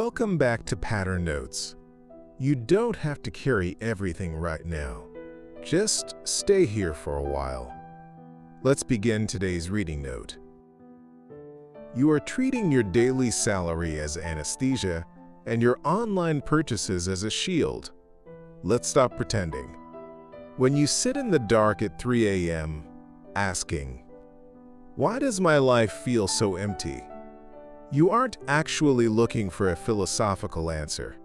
Welcome back to Pattern Notes. You don't have to carry everything right now. Just stay here for a while. Let's begin today's reading note. You are treating your daily salary as anesthesia and your online purchases as a shield. Let's stop pretending. When you sit in the dark at 3 a.m., asking, "Why does my life feel so empty?" You aren't actually looking for a philosophical answer.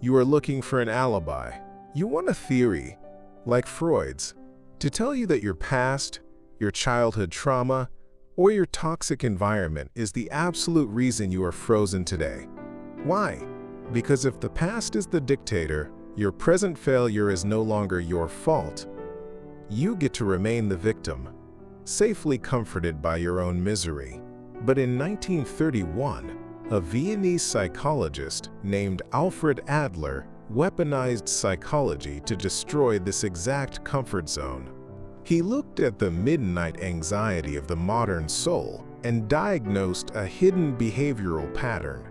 You are looking for an alibi. You want a theory, like Freud's, to tell you that your past, your childhood trauma, or your toxic environment is the absolute reason you are frozen today. Why? Because if the past is the dictator, your present failure is no longer your fault. You get to remain the victim, safely comforted by your own misery. But in 1931, a Viennese psychologist named Alfred Adler weaponized psychology to destroy this exact comfort zone. He looked at the midnight anxiety of the modern soul and diagnosed a hidden behavioral pattern.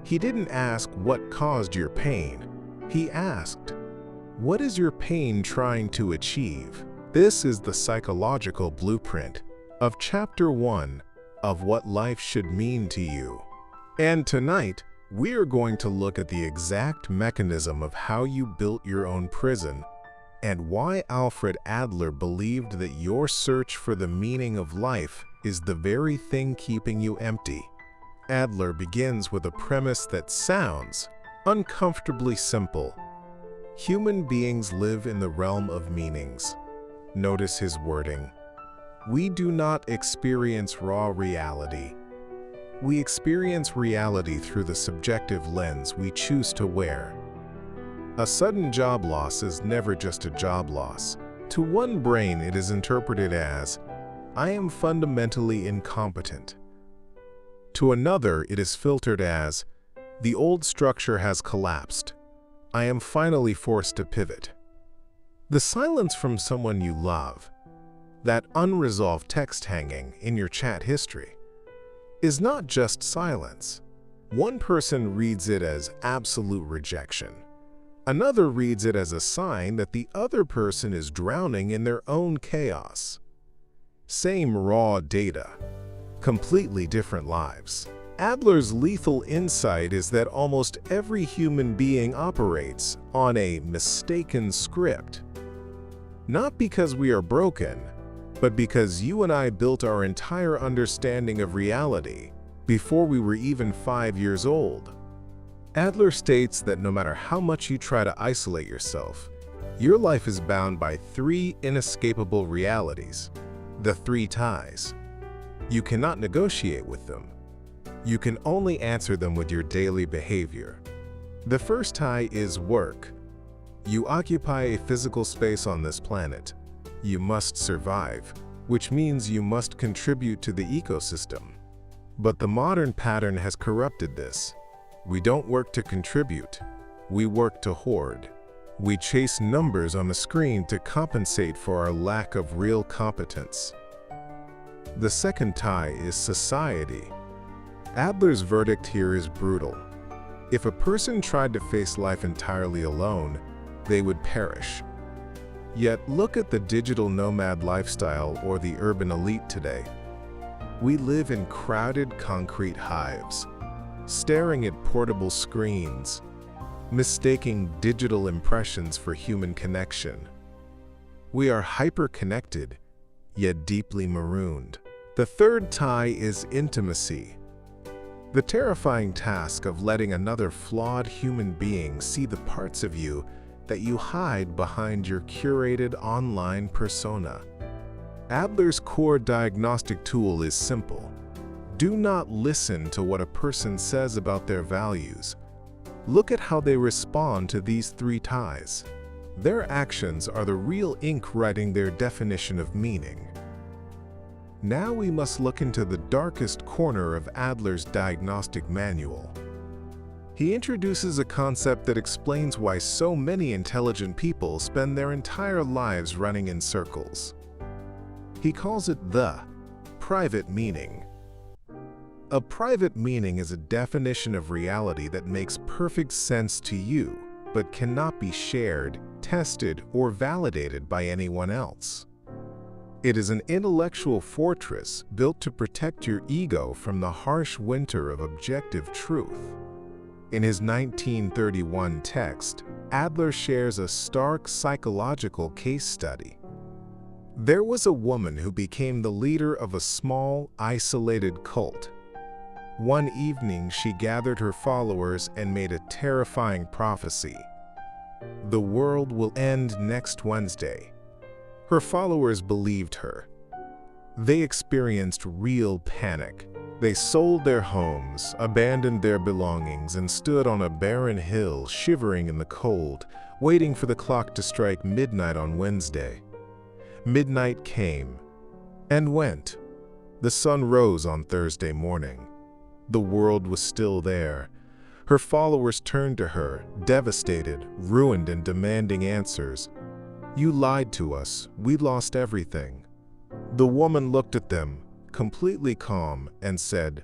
He didn't ask what caused your pain. He asked, what is your pain trying to achieve? This is the psychological blueprint of Chapter 1 of what life should mean to you. And tonight, we are going to look at the exact mechanism of how you built your own prison and why Alfred Adler believed that your search for the meaning of life is the very thing keeping you empty. Adler begins with a premise that sounds uncomfortably simple. Human beings live in the realm of meanings. Notice his wording. We do not experience raw reality. We experience reality through the subjective lens we choose to wear. A sudden job loss is never just a job loss. To one brain, it is interpreted as, I am fundamentally incompetent. To another, it is filtered as, the old structure has collapsed. I am finally forced to pivot. The silence from someone you love, that unresolved text hanging in your chat history, is not just silence. One person reads it as absolute rejection. Another reads it as a sign that the other person is drowning in their own chaos. Same raw data, completely different lives. Adler's lethal insight is that almost every human being operates on a mistaken script. Not because we are broken, but because you and I built our entire understanding of reality before we were even 5 years old. Adler states that no matter how much you try to isolate yourself, your life is bound by 3 inescapable realities, the 3 ties. You cannot negotiate with them. You can only answer them with your daily behavior. The first tie is work. You occupy a physical space on this planet. You must survive, which means you must contribute to the ecosystem. But the modern pattern has corrupted this. We don't work to contribute. We work to hoard. We chase numbers on the screen to compensate for our lack of real competence. The second tie is society. Adler's verdict here is brutal. If a person tried to face life entirely alone, they would perish. Yet look at the digital nomad lifestyle or the urban elite today. We live in crowded concrete hives, staring at portable screens, mistaking digital impressions for human connection. We are hyper-connected, yet deeply marooned. The third tie is intimacy. The terrifying task of letting another flawed human being see the parts of you that you hide behind your curated online persona. Adler's core diagnostic tool is simple. Do not listen to what a person says about their values. Look at how they respond to these 3 ties. Their actions are the real ink writing their definition of meaning. Now we must look into the darkest corner of Adler's diagnostic manual. He introduces a concept that explains why so many intelligent people spend their entire lives running in circles. He calls it the private meaning. A private meaning is a definition of reality that makes perfect sense to you, but cannot be shared, tested, or validated by anyone else. It is an intellectual fortress built to protect your ego from the harsh winter of objective truth. In his 1931 text, Adler shares a stark psychological case study. There was a woman who became the leader of a small, isolated cult. One evening, she gathered her followers and made a terrifying prophecy. The world will end next Wednesday. Her followers believed her. They experienced real panic. They sold their homes, abandoned their belongings, and stood on a barren hill, shivering in the cold, waiting for the clock to strike midnight on Wednesday. Midnight came and went. The sun rose on Thursday morning. The world was still there. Her followers turned to her, devastated, ruined, and demanding answers. "You lied to us. We lost everything." The woman looked at them, completely calm, and said,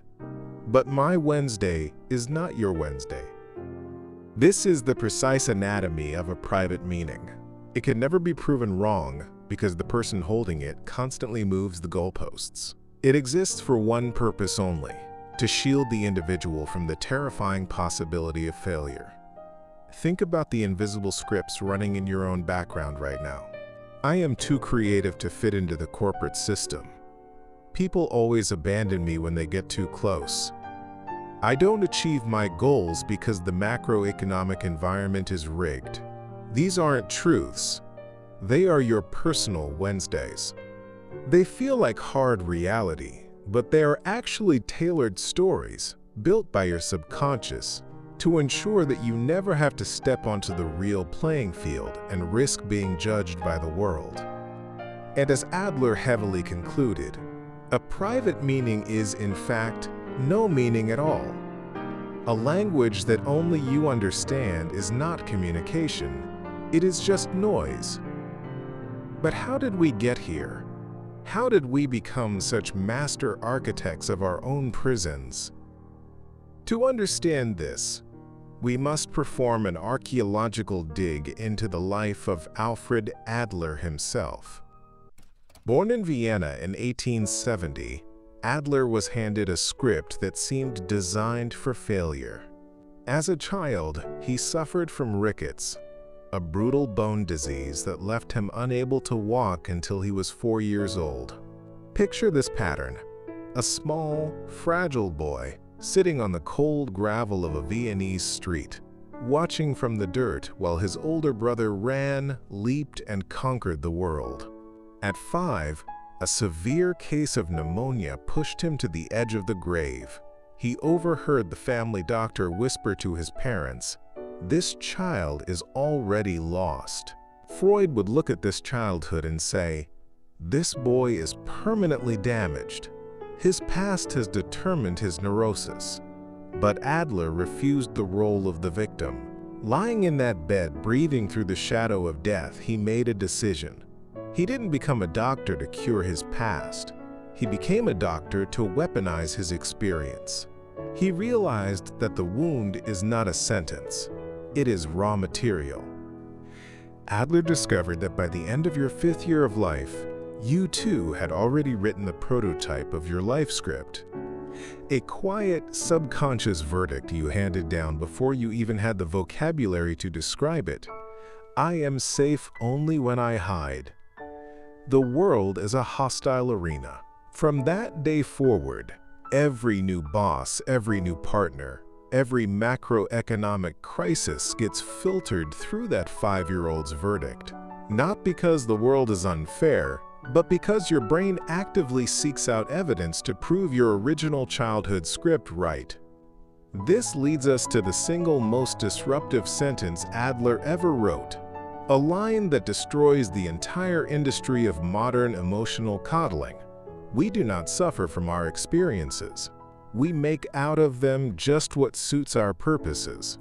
"But my Wednesday is not your Wednesday." This is the precise anatomy of a private meaning. It can never be proven wrong because the person holding it constantly moves the goalposts. It exists for one purpose only: to shield the individual from the terrifying possibility of failure. Think about the invisible scripts running in your own background right now. I am too creative to fit into the corporate system. People always abandon me when they get too close. I don't achieve my goals because the macroeconomic environment is rigged. These aren't truths. They are your personal Wednesdays. They feel like hard reality, but they are actually tailored stories built by your subconscious to ensure that you never have to step onto the real playing field and risk being judged by the world. And as Adler heavily concluded, a private meaning is, in fact, no meaning at all. A language that only you understand is not communication. It is just noise. But how did we get here? How did we become such master architects of our own prisons? To understand this, we must perform an archaeological dig into the life of Alfred Adler himself. Born in Vienna in 1870, Adler was handed a script that seemed designed for failure. As a child, he suffered from rickets, a brutal bone disease that left him unable to walk until he was 4 years old. Picture this pattern: a small, fragile boy sitting on the cold gravel of a Viennese street, watching from the dirt while his older brother ran, leaped, and conquered the world. At 5, a severe case of pneumonia pushed him to the edge of the grave. He overheard the family doctor whisper to his parents, "This child is already lost." Freud would look at this childhood and say, "This boy is permanently damaged. His past has determined his neurosis." But Adler refused the role of the victim. Lying in that bed, breathing through the shadow of death, he made a decision. He didn't become a doctor to cure his past. He became a doctor to weaponize his experience. He realized that the wound is not a sentence. It is raw material. Adler discovered that by the end of your 5th year of life, you too had already written the prototype of your life script. A quiet, subconscious verdict you handed down before you even had the vocabulary to describe it. I am safe only when I hide. The world is a hostile arena. From that day forward, every new boss, every new partner, every macroeconomic crisis gets filtered through that 5-year-old's verdict. Not because the world is unfair, but because your brain actively seeks out evidence to prove your original childhood script right. This leads us to the single most disruptive sentence Adler ever wrote, a line that destroys the entire industry of modern emotional coddling. We do not suffer from our experiences. We make out of them just what suits our purposes.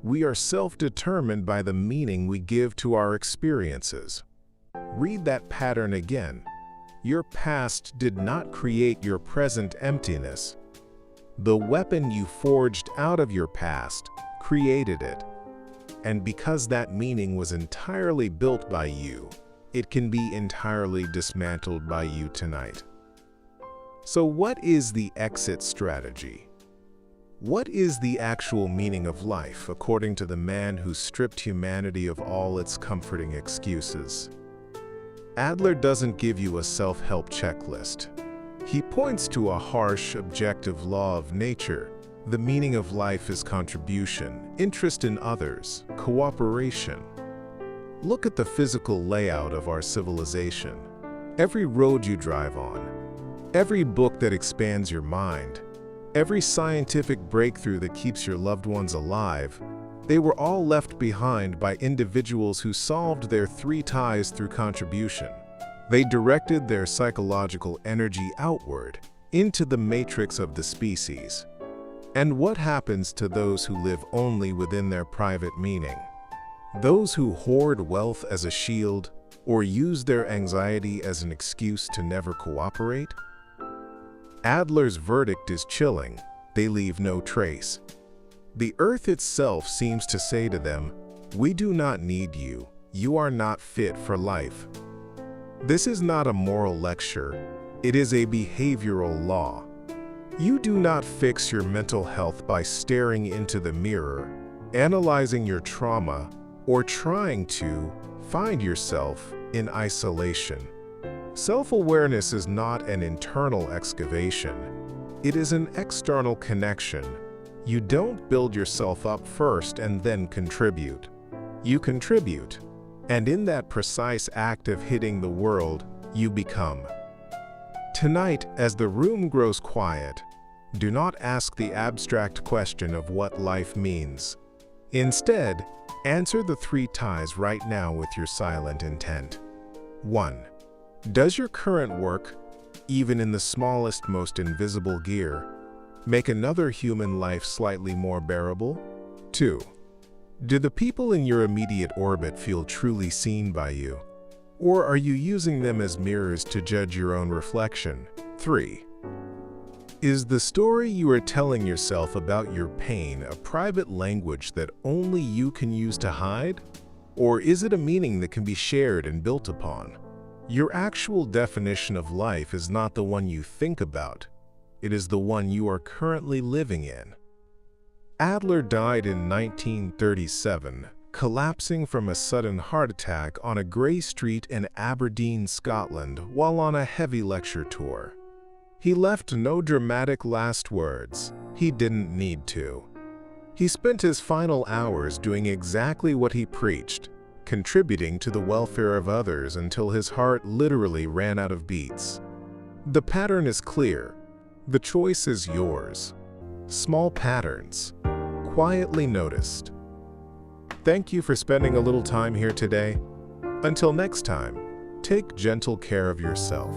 We are self-determined by the meaning we give to our experiences. Read that pattern again. Your past did not create your present emptiness. The weapon you forged out of your past created it. And because that meaning was entirely built by you, it can be entirely dismantled by you tonight. So what is the exit strategy? What is the actual meaning of life, according to the man who stripped humanity of all its comforting excuses? Adler doesn't give you a self-help checklist. He points to a harsh, objective law of nature. The meaning of life is contribution, interest in others, cooperation. Look at the physical layout of our civilization. Every road you drive on, every book that expands your mind, every scientific breakthrough that keeps your loved ones alive, they were all left behind by individuals who solved their three ties through contribution. They directed their psychological energy outward, into the matrix of the species. And what happens to those who live only within their private meaning? Those who hoard wealth as a shield, or use their anxiety as an excuse to never cooperate? Adler's verdict is chilling. They leave no trace. The earth itself seems to say to them, "We do not need you. You are not fit for life." This is not a moral lecture. It is a behavioral law. You do not fix your mental health by staring into the mirror, analyzing your trauma, or trying to find yourself in isolation. Self-awareness is not an internal excavation. It is an external connection. You don't build yourself up first and then contribute. You contribute, and in that precise act of hitting the world, you become. Tonight, as the room grows quiet, do not ask the abstract question of what life means. Instead, answer the three ties right now with your silent intent. 1. Does your current work, even in the smallest, most invisible gear, make another human life slightly more bearable? 2. Do the people in your immediate orbit feel truly seen by you? Or are you using them as mirrors to judge your own reflection? 3. Is the story you are telling yourself about your pain a private language that only you can use to hide? Or is it a meaning that can be shared and built upon? Your actual definition of life is not the one you think about. It is the one you are currently living in. Adler died in 1937, collapsing from a sudden heart attack on a grey street in Aberdeen, Scotland, while on a heavy lecture tour. He left no dramatic last words. He didn't need to. He spent his final hours doing exactly what he preached, contributing to the welfare of others until his heart literally ran out of beats. The pattern is clear. The choice is yours. Small patterns, quietly noticed. Thank you for spending a little time here today. Until next time, take gentle care of yourself.